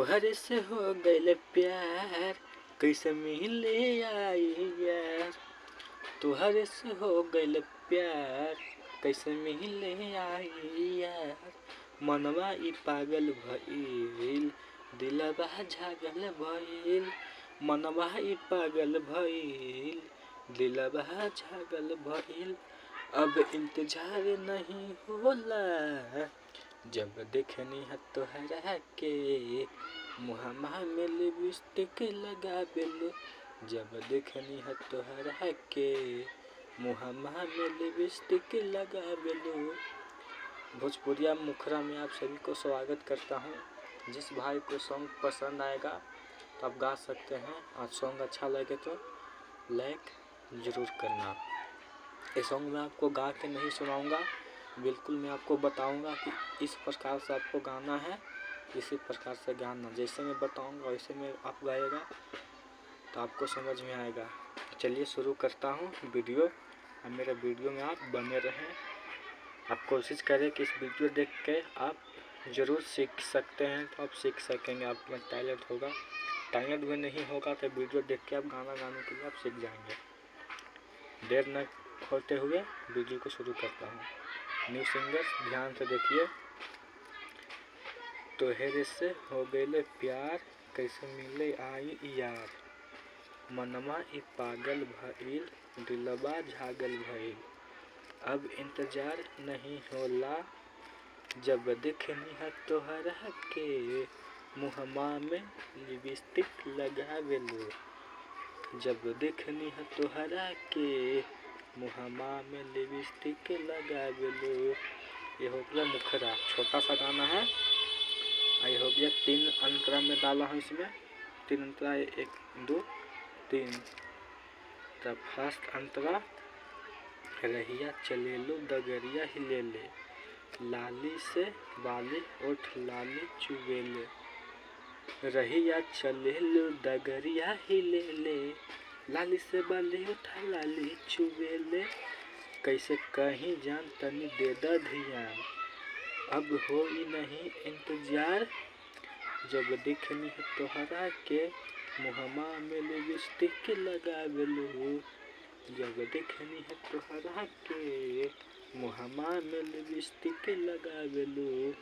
तोहरे से हो गइल प्यार, कैसे मिले आई यार। तोहरे से हो गइल प्यार, कैसे मिले आई यार। मनवा ई पागल भइल, दिलवा झागल भइल। मनवा ई पागल भइल, दिलवा झागल भइल। अब इंतजार नहीं होला, जब देखनी है तोहरा के मुहम्मा में लिपस्टिक लगावेलू। जब देखनी है तोहरा के मुहम्मा में लिपस्टिक लगावेलू। भोजपुरिया मुखरा में आप सभी को स्वागत करता हूँ। जिस भाई को सॉन्ग पसंद आएगा तो आप गा सकते हैं, और सॉन्ग अच्छा लगे तो लाइक ज़रूर करना। ये सॉन्ग मैं आपको गा के नहीं सुनाऊंगा, बिल्कुल मैं आपको बताऊंगा कि इस प्रकार से आपको गाना है, इसी प्रकार से गाना। जैसे मैं बताऊंगा वैसे में आप गाएगा तो आपको समझ में आएगा। चलिए शुरू करता हूँ वीडियो। अब मेरे वीडियो में आप बने रहें। आप कोशिश करें कि इस वीडियो देख के आप ज़रूर सीख सकते हैं, तो आप सीख सकेंगे। आप में टैलेंट होगा, टैलेंट भी नहीं होगा तो वीडियो देख के आप गाना गाने के लिए आप सीख जाएंगे। देर न होते हुए वीडियो को शुरू करता हूँ। न्यू सिंगर्स ध्यान से देखिए। तोहरे से हो गइल प्यार, कैसे मिले आई यार। मनवा ई पागल भइल, दिलवा झागल भइल। अब इंतजार नहीं होला, जब देखनी है तोहरा के मुहम्मा में लिपस्टिक लगावेलू। जब देखनी है तोहरा के मुहम्मा में लिपस्टिक लगावेलू। ये हो गया मुखरा, छोटा सा गाना है। ये हो गया 3 अंतरा में डाला हूँ इसमें। 3 अंतरा, 1 2 3। तब फर्स्ट अंतरा, रहिया चलेलू डगरिया हिलेले। लाली से बाली ओठ लाली चुबेले। रहिया चलेलू डगरिया हिलेले, लाली से बाली ओठ लाली चुबेले। कैसे कहीं जान तनी दे द धियान, अब हो ही नहीं इंतजार। जब देखनी है तोहरा के मुहम्मा में लिपस्टिक लगावेलू। जब देखनी है तोहरा के मुहम्मा में लिपस्टिक लगावेलू।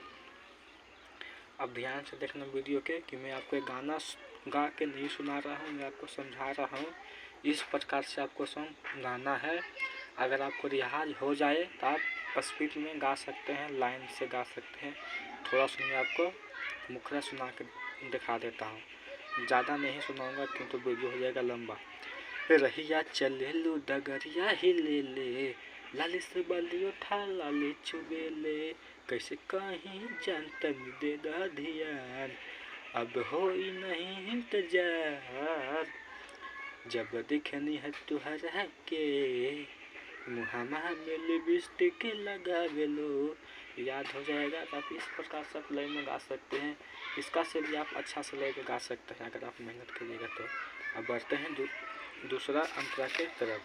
अब ध्यान से देखना वीडियो के कि मैं आपको गाना गा के नहीं सुना रहा हूँ, मैं आपको समझा रहा हूँ। इस प्रकार से आपको सॉन्ग गाना है। अगर आपको रियाज हो जाए तो आप स्पीड में गा सकते हैं, लाइन से गा सकते हैं। थोड़ा सा मैं आपको मुखरा सुना के दिखा देता हूँ, ज़्यादा नहीं सुनाऊंगा क्योंकि तो वीडियो हो जाएगा लंबा। रहिया चलेलू डगरिया हिलेले, लाली से बाली उठा लाली चुबेले। कैसे कहीं जान तनी दे द धियान, अब हो ही नहीं इंतजार। जब देखनी है तुहरा के मुहम्मा में लिपस्टिक लगावेलू। याद हो जाएगा तो आप इस प्रकार से आप लाइन में गा सकते हैं। इसका से भी आप अच्छा से लेके गा सकते हैं अगर आप मेहनत करिएगा तो। अब बढ़ते हैं दूसरा अंतरा के तरफ।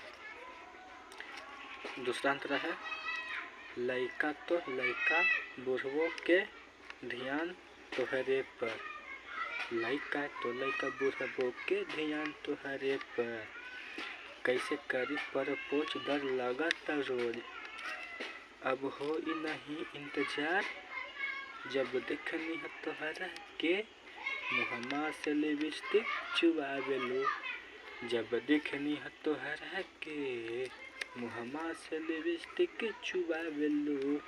दूसरा अंतरा है, लइका तो लइका बुढ़वो के ध्यान तोहरे पर। लइका तो लइका बुढ़वो के ध्यान तोहरे पर। कैसे करी परपोज डर लगत रोज, अब हो ही नहीं इंतजार। जब देखनी है तोहरा के मुहम्मा से लिपस्टिक चुबावेलू। जब देखनी है तोहरा के मुहम्मा से लिपस्टिक चुबावेलू।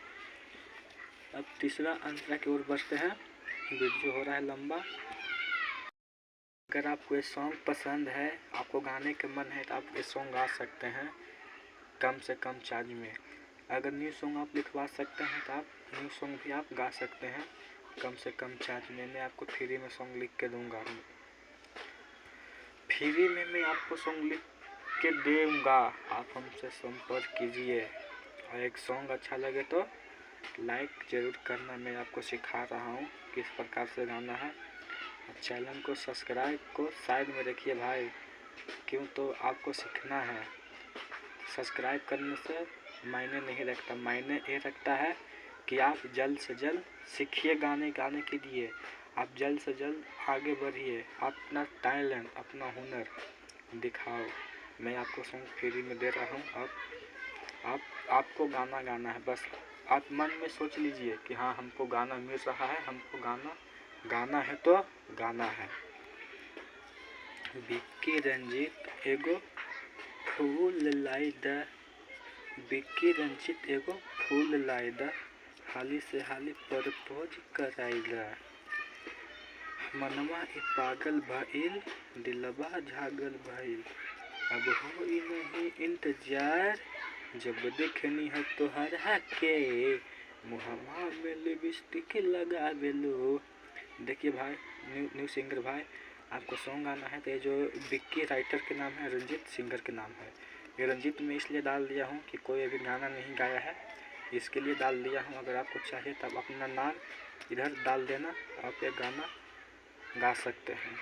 अब तीसरा अंतरा की ओर बढ़ते हैं, वीडियो हो रहा है लंबा। अगर आपको ये सॉन्ग पसंद है, आपको गाने के मन है तो आप ये सॉन्ग गा सकते हैं कम से कम चार्ज में। अगर न्यू सॉन्ग आप लिखवा सकते हैं तो आप न्यू सॉन्ग भी आप गा सकते हैं कम से कम चार्ज में। मैं आपको फ्री में सॉन्ग लिख के दूंगा, फ्री में मैं आपको सॉन्ग लिख के दूंगा। आप हमसे संपर्क कीजिए। और एक सॉन्ग अच्छा लगे तो लाइक ज़रूर करना। मैं आपको सिखा रहा हूँ किस प्रकार से गाना है। चैनल को सब्सक्राइब को साइड में रखिए भाई, क्यों तो आपको सीखना है। सब्सक्राइब करने से मायने नहीं रखता, मायने ये रखता है कि आप जल्द से जल्द सीखिए गाने गाने के लिए। आप जल्द से जल्द आगे बढ़िए, अपना टैलेंट, अपना हुनर दिखाओ। मैं आपको सॉन्ग फ्री में दे रहा हूँ। आपको गाना गाना है, बस आप मन में सोच लीजिए कि हाँ हमको गाना मिल रहा है, हमको गाना है तो गाना है। विक्की रंजीत एगो फूल लाई दा, विक्की रंजीत एगो फूल लाई दा, हाली से हाली प्रपोज कराई दा। मनवा ई पागल भइल, दिलवा झागल भइल, अब होई नहीं इंतजार, जब देखनी है तोहरा के, मुहम्मा में लिपस्टिक लगावेलो। देखिए भाई, न्यू सिंगर भाई, आपको सॉन्ग गाना है तो ये जो विक्की राइटर के नाम है, रंजीत सिंगर के नाम है। ये रंजीत में इसलिए डाल दिया हूँ कि कोई अभी गाना नहीं गाया है, इसके लिए डाल दिया हूँ। अगर आपको चाहिए तब अपना नाम इधर डाल देना, आप एक गाना गा सकते हैं।